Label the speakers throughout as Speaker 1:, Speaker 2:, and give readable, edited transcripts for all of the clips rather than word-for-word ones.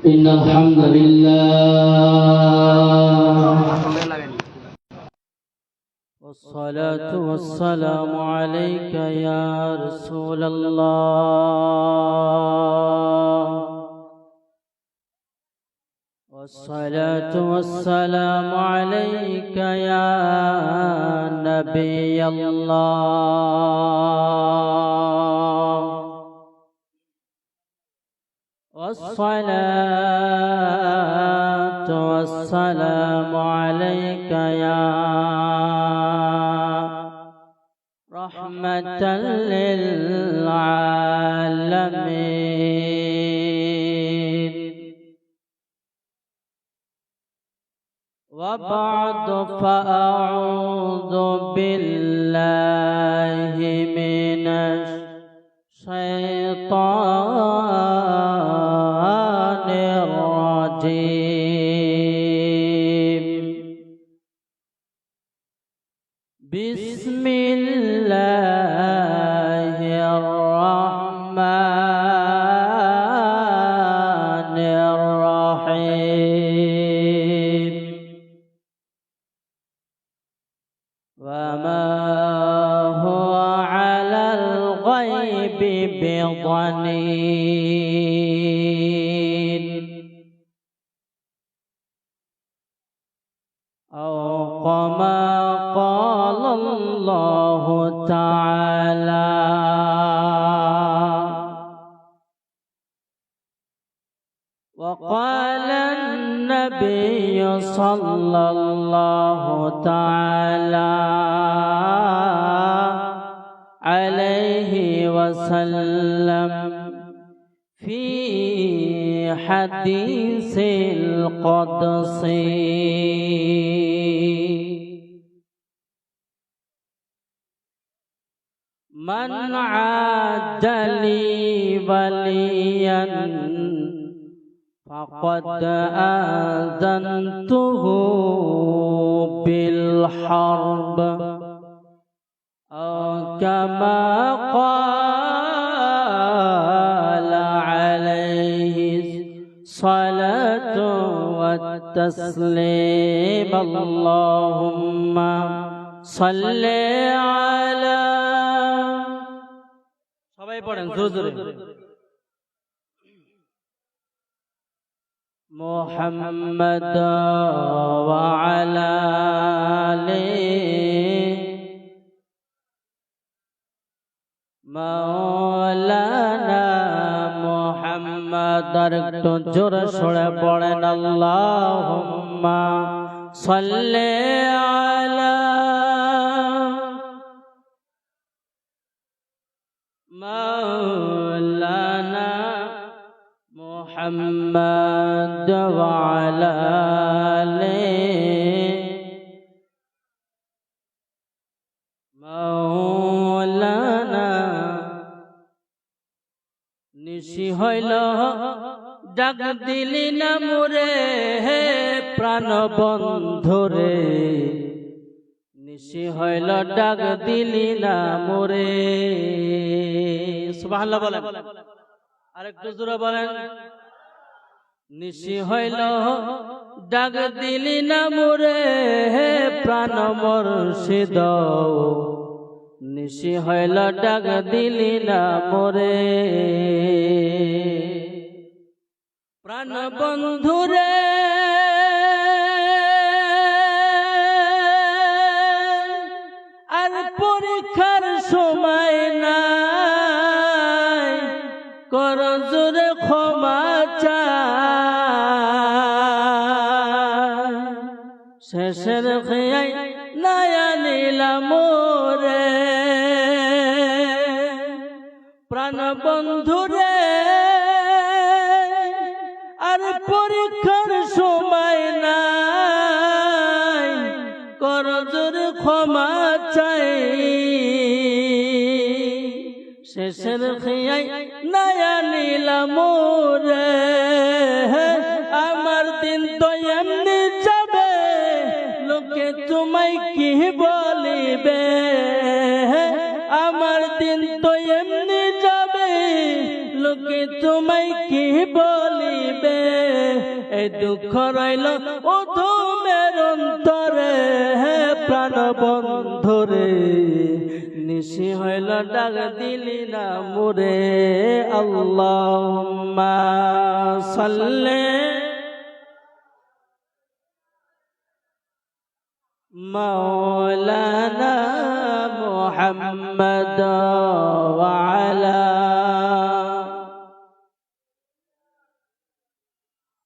Speaker 1: إن الحمد لله والصلاة والسلام عليك يا رسول الله والصلاة والسلام عليك يا نبي الله والصلاة والسلام عليك يا رحمة للعالمين وبعد فأعوذ بالله من الشيطان الرجيم بسم الله الرحمن الرحيم وما هو على الغيب بضنين أو كما قال الله تعالى وقال النبي صلى الله تعالى عليه وسلم في حديث القدسي من عاد لي وليا فقد آذنته بالحرب أو كما قال عليه الصلاة والتسليم اللهم صل على সবাই পড়েন জোরে محمد وعلى آله مولانا محمد একটু জোরে সরে পড়েন আল্লাহুম্মা সাল্লি আলা مولانا محمد وعلى آله مولانا নিশি হইল ডাক দিলি না মোরে হে প্রাণ বন্ধুরে নিশি হইল ডাক দিলি না মোরে সুবহানাল্লাহ বলেন আরেকটু জোরে বলেন নিশি হইল ডাক দিলি না মোরে হে প্রাণ মুর্শিদ নিশি হইল ডাক দিলি না মোরে প্রাণ বন্ধুরে আর পরীক্ষার সময় নাই কর জোরে ক্ষমা চাই শেষের খেয়াই নায়া নিলাম রে প্রাণ বন্ধুরে আর পরীক্ষার সময় নাই কর জোরে ক্ষমা চাই শেষের খেয়াই নায়া নিলাম রে আমার দিন তো এমনি যাবে লোকে তোমায় কি বলিবে আমার দিন তো এমনি যাবে লোকে কি তোমায় কি বলিবে, এই দুঃখ রইল ও তোমার অন্তরে, হে প্রাণ বন্ধুরে নিশি হইল ডাক দিলি না মুরে। আল্লাহুম্মা সাল্লি মাওলানা মুহাম্মদ ওয়া আলা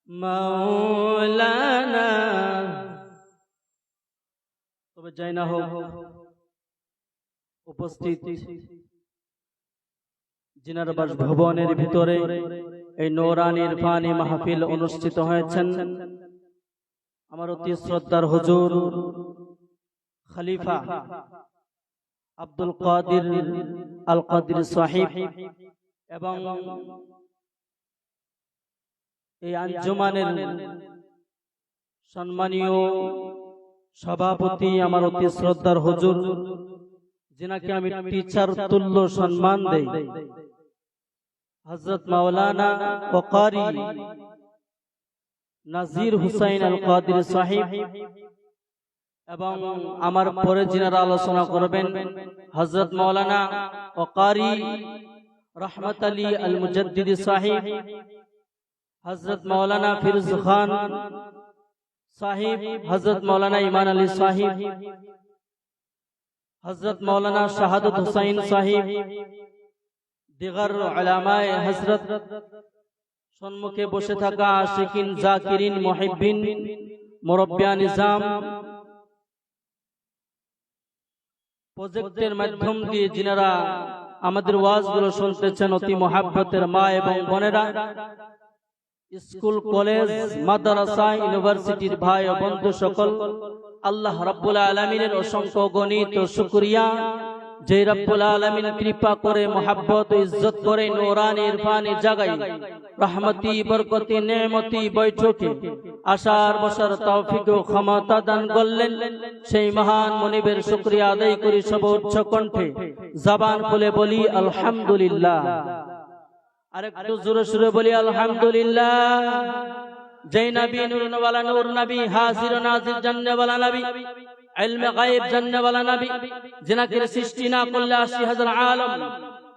Speaker 1: মাওলানা। তবে যাই না হোক, উপস্থিত জিনার বাসভবনের ভিতরে এই নূরানী ইরফানি মাহফিল অনুষ্ঠিত হয়েছেন। আমার অতি শ্রদ্ধার হুজুর খলিফা আব্দুল কাদির আল কাদির সাহিব এবং এই আঞ্জুমানের সম্মানীয় সভাপতি আমার অতি শ্রদ্ধার হুজুর, যিনাকে আমি টিচার তুল্য সম্মান দেই, হযরত মাওলানা ও কারি নাজির হুসাইন আল কাদির সাহিব, এবং আমার পরে যিনারা আলোচনা করবেন হযরত মাওলানা ও কারি রহমত আলী আল মুজাদ্দিদি সাহিব, হযরত মাওলানা ফিরোজ খান সাহিব, হযরত মাওলানা ইমান আলী সাহিব, হযরত মাওলানা শাহাদত হুসাইন সাহিব, দিগার উলামায়ে হযরত, সম্মুখে বসে থাকা আশিকিন জাকিরিন মুহিব্বিন মুরব্বিয়া নিজাম, প্রজেক্টের মাধ্যম দিয়ে যিনারা আমাদের ওয়াজগুলো শুনতেছেন, অতি মহাব্বতের মা এবং বোনেরা, স্কুল কলেজ মাদ্রাসা ইউনিভার্সিটির ভাই ও বন্ধু সকল, আল্লাহ রাব্বুল আলামিনের অসংখ্য গণিত ও শুকরিয়া, যে রাব্বুল আলামিন কৃপা করে মহব্বত ও ইজ্জত করে নূরানী ইরফানি জাগাই রহমতি বরকতি নেমতি বৈঠকে আশার বসার তৌফিক ও ক্ষমতা দান করলেন। সেই মহান মুনিবের শুকরিয়া আদায় করি সর্বোচ্চ কণ্ঠে, জবান খুলে বলি আলহামদুলিল্লাহ। আরেকটু জোরে সুরে বলি আলহামদুলিল্লাহ। যেই নবী নূরওয়ালা নূর নবী, হাজির ও নাজির জান্নাতওয়ালা নবী, ইলমে গায়ব জান্নাতওয়ালা নবী, যিনাকে সৃষ্টি না করলে ৮০,০০০ আলম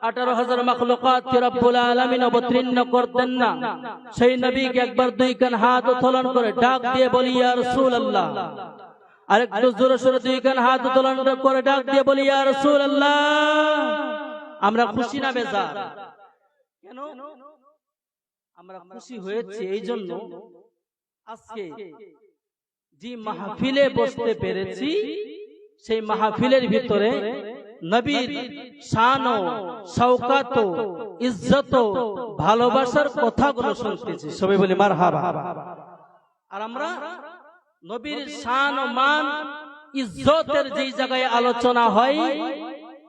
Speaker 1: ১৮,০০০ মাখলুকাত কে রব্বুল আলামিন অবতীর্ণ করতেন না, সেই নবীকে একবার দুই কান হাত উত্তোলন করে ডাক দিয়ে বলি ইয়া রাসূলুল্লাহ। আরেকটু জোরে সোরে দুই কান হাত উত্তোলন করে ডাক দিয়ে বলি ইয়া রাসূলুল্লাহ। আমরা খুশি না বেজার? কেন আমরা খুশি হয়েছি? এই জন্য আজকে যে মাহফিলে বসতে পেরেছি, সেই মাহফিলের ভিতরে নবীর শান ও শওকাত ও ইজ্জত ও ভালোবাসার কথাগুলো শুনতেছি। সবাই বলি মারহাবা। আর আমরা নবীর শান ও মান ইজ্জতের যেই জায়গায় আলোচনা হয়,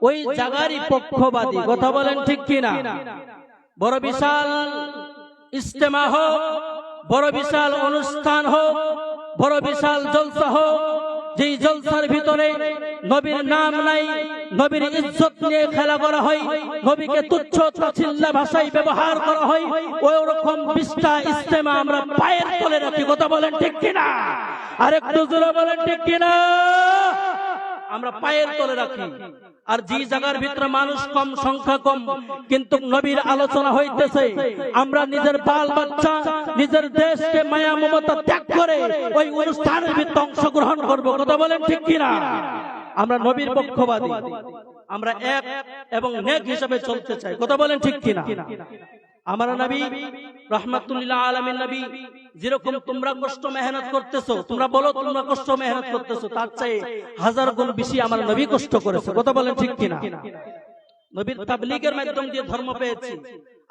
Speaker 1: ওই জায়গারই পক্ষবাদী। কথা বলেন ঠিক কিনা? বড় বিশাল ইজতেমা হোক, বড় বিশাল অনুষ্ঠান হোক, বড় বিশাল জলসা হোক, যেই জলসার ভিতরে নবীর নাম নাই, নবীর ইজ্জত নিয়ে খেলা করা হয়, নবীকে তুচ্ছ তাচ্ছিল্য ভাষায় ব্যবহার করা হয়, ওই রকম ২০টা ইজতেমা আমরা পায়ের তলে রাখি। কথা বলেন ঠিক কিনা? আরেকটু জোরে বলেন ঠিক কিনা? আমরা পায়ের তলে রাখি। আর যে জায়গার ভিতরে মানুষ কম, সংখ্যা কম, কিন্তু নবীর আলোচনা হইতেছে, আমরা নিজের বাল বাচ্চা, নিজের দেশকে মায়া মমতা ত্যাগ করে ওই অনুষ্ঠানের ভিতরে অংশগ্রহণ করব। কথা বলেন ঠিক কিনা? আমরা নবীর পক্ষবাদী, আমরা এক এবং নেক হিসাবে চলতে চাই। কথা বলেন ঠিক কিনা? আমার নবী রাহমাতুল্লিল আলামিন নবী, যেরকম তোমরা কষ্ট মেহনত করতেছো, তোমরা বলো তোমরা কষ্ট মেহনত করতেছো, তার চেয়ে ১০০০ গুণ বেশি আমার নবী কষ্ট করেছে। কথা বলেন ঠিক কিনা? নবীর তাবলীগের মাধ্যম দিয়ে ধর্ম পেয়েছি।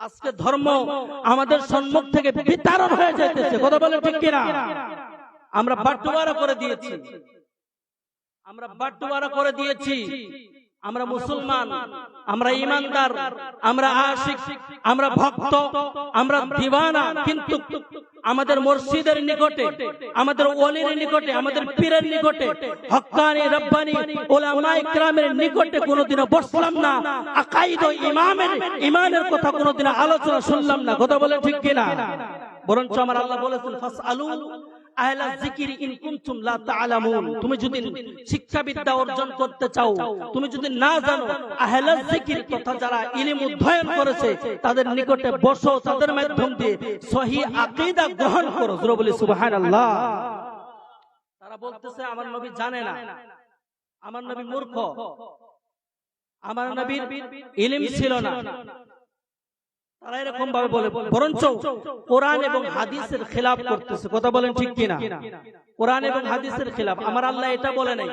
Speaker 1: আজকে ধর্ম আমাদের সম্মুখ থেকে বিতাড়ন হয়ে যাইতেছে। কথা বলেন ঠিক কিনা? আমরা বাটোয়ারা করে দিয়েছি, আমরা বাটোয়ারা করে দিয়েছি। আমরা মুসলমান, আমরা ইমানদার, আমরা আশিক, আমরা ভক্ত, আমরা দিওয়ানা, কিন্তু আমাদের মুর্শিদের নিকটে, আমাদের ওলির নিকটে, আমাদের পীরের নিকটে, হক্কানি রব্বানি উলামায়ে কিরামের নিকটে কোনোদিনও বসলাম না, আকাইদ ও ইমানের কথা কোনোদিনও আলোচনা শুনলাম না। কথা বলে ঠিক কিনা? বরঞ্চ আমার আল্লাহ বলেছেন ফাসআলু আহলা যিকরি ইন কুনতুম লা তা'লামুন। তুমি যদি শিক্ষা বিদ্যা অর্জন করতে চাও, তুমি যদি না জানো, আহলা যিকর তথা যারা ইলম অধ্যয়ন করেছে তাদের নিকটে বসো, তাদের মাধ্যম দিয়ে সহিহ আকীদা গ্রহণ করো। জোরে বলি সুবহানাল্লাহ। তারা বলতেছে আমার নবী জানে না, আমার নবী মূর্খ, আমার নবীর ইলম ছিল না। তারা এরকম ভাবে বলে, বরঞ্চ কোরআন এবং হাদিসের খেলাফ করতেছে। কথা বলেন ঠিক কিনা? কোরআন এবং হাদিসের খেলাফ। আমার আল্লাহ এটা বলে নাই।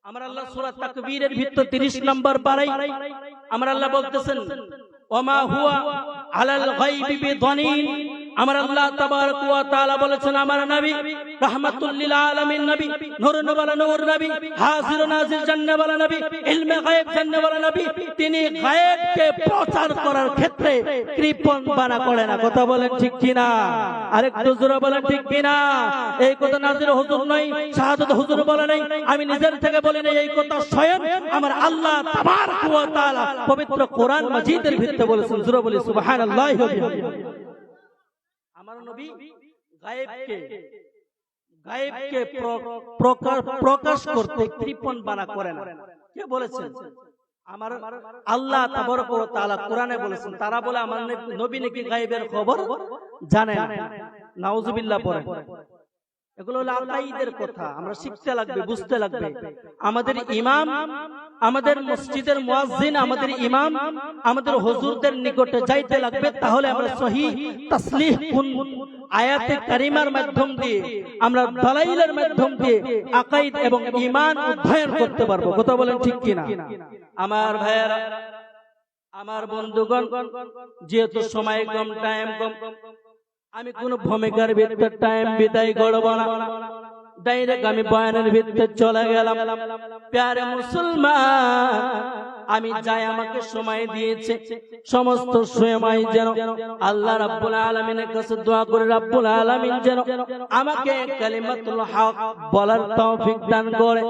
Speaker 1: আমার আল্লাহ সূরা তাকবীরের ভিতর 30 নম্বর পারায় আমার আল্লাহ বলতেছেন ওমা হুয়া আলাল গায়বি বিদানিন। আমার আল্লাহ তাবারক ওয়া তাআলা বলেছেন আমার নবী রাহমাতুল লিল আলামিন নবী, নূরুন ওয়ালা নূর নবী, হাজির নাজির জান্নাহ ওয়ালা নবী, ইলমে গায়ব জান্নাহ ওয়ালা নবী। তিনি গায়বকে প্রচার করার ক্ষেত্রে কৃপণ বানা করে না। কথা বলেন ঠিক কিনা? আরেকটু জোরে বলেন ঠিক কিনা? এই কথা নাজির হুজুর নয়, শাহাদাত হুজুর বলে নাই, আমি নিজের থেকে বলি নাই, এই কথা স্বয়ং আমার আল্লাহ তাবারক ওয়া তাআলা পবিত্র কোরআন মাজিদের ভিতরে বলেছেন। জোরে বলি সুবহানাল্লাহ। আমার নবী গায়েবকে প্রকাশ করতে কৃপণ বানা করে না। কে বলেছেন? আমার আল্লাহ তাবারক ওয়া তাআলা কোরআনে বলেছেন। তারা বলে আমার নবী নাকি গায়েবের খবর জানে না। নাউজুবিল্লাহ পড়ে। এগুলো হলো আকাইদের কথা, আমরা শিখতে লাগবে, বুঝতে লাগবে। আমাদের ইমাম, আমাদের মসজিদের মুয়াজ্জিন, আমাদের ইমাম, আমাদের হুজুরদের নিকটে যাইতে লাগবে। তাহলে আমরা সহিহ তাসলিহ আয়াতে কারিমার মাধ্যম দিয়ে, আমরা দালাইলের মাধ্যম দিয়ে আকাইদ এবং ঈমান অধ্যয়ন করতে পারবো। কথা বলেন ঠিক কিনা? আমার ভাইয়েরা, আমার বন্ধুগণ, যেহেতু সময় কম, টাইম কম, আমি কোন ভূমিকার ভিতরে টাইম বিদায় করব না, ডাইরেক্ট আমি বয়ানের ভিতরে চলে গেলাম। প্যারে মুসলমান, আমি যাই আমাকে সময় দিয়েছে, সমস্ত সময় যেন আল্লাহ রাব্বুল আলামিনের কাছে দোয়া করে রাব্বুল আলামিন যেন আমাকে কালিমাতুল হক বলার তৌফিক দান করে।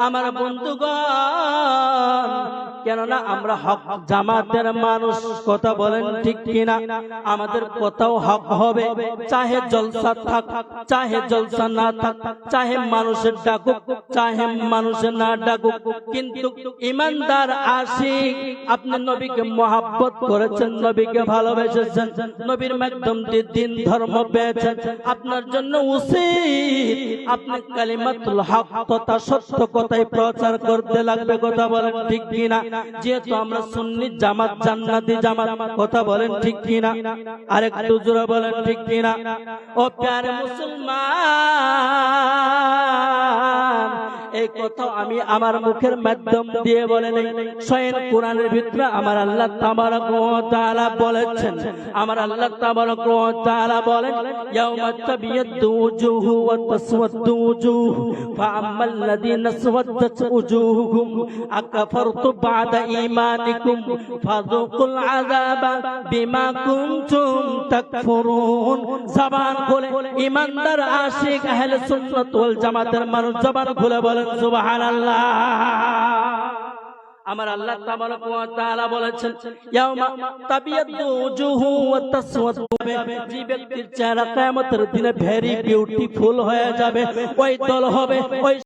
Speaker 1: আমার বন্ধুগণ, কেননা আমরা হক জামাতের মানুষ। কথা বলেন ঠিক কিনা? আমাদের কথাও হক হবে, চাহে জলসা থাক, চাহে জলসা না থাক, চাহে মানুষের ডাকুক, চাহে মানুষের না ডাকুক, কিন্তু ইমানদার আশিক, আপনি নবীকে মহব্বত করেছেন, নবীকে ভালোবেসেছেন, নবীর মাধ্যম দিয়ে দিন ধর্ম পেয়েছেন, আপনার জন্য উচিত আপনি কালিমাতুল হক তথা সত্য কথাই প্রচার করতে লাগবে। কথা বলেন ঠিক কিনা? যেহেতু আমরা সুন্নি জামাত, জান্নাতি জামাত। কথা বলেন ঠিক কিনা? আরেকটু জোরে বলেন ঠিক কিনা? ও প্যারে মুসলমান, এই কথা আমি আমার মুখের মাধ্যম দিয়ে বলে নাই, স্বয়ং কোরআনের ভিতরে আমার আল্লাহ তাবারক ওয়া তাআলা বলেছেন। আমার আল্লাহ তাবারক ওয়া তাআলা বলেন ইয়াউমা তাবিয়াদ্দু উজুহু ওয়া তাসওয়াদ্দু উজুহ ফাআম্মাল্লাযীনা আসওয়াদ্দাত উজুহুহুম আকাফারতু বা'দা ঈমানিকুম ফাযুকুল আযাবা বিমা কুনতুম তাকফুরুন। জবান খুলে ঈমানদার আশিক আহলে সুন্নাত ওয়াল জামাতের মানুষ জবান খুলে বলেন সুবহানাল্লাহ। আমার আল্লাহ তাবারক ওয়া তাআলা বলেছেন ইয়াউমা তাবিয়াদ্দু উজুহু ওয়া তাসওয়াদ্দু, যে ব্যক্তির চেহারা কিয়ামতের দিনে ভেরি বিউটিফুল হয়ে যাবে, ওই দল হবে, ওই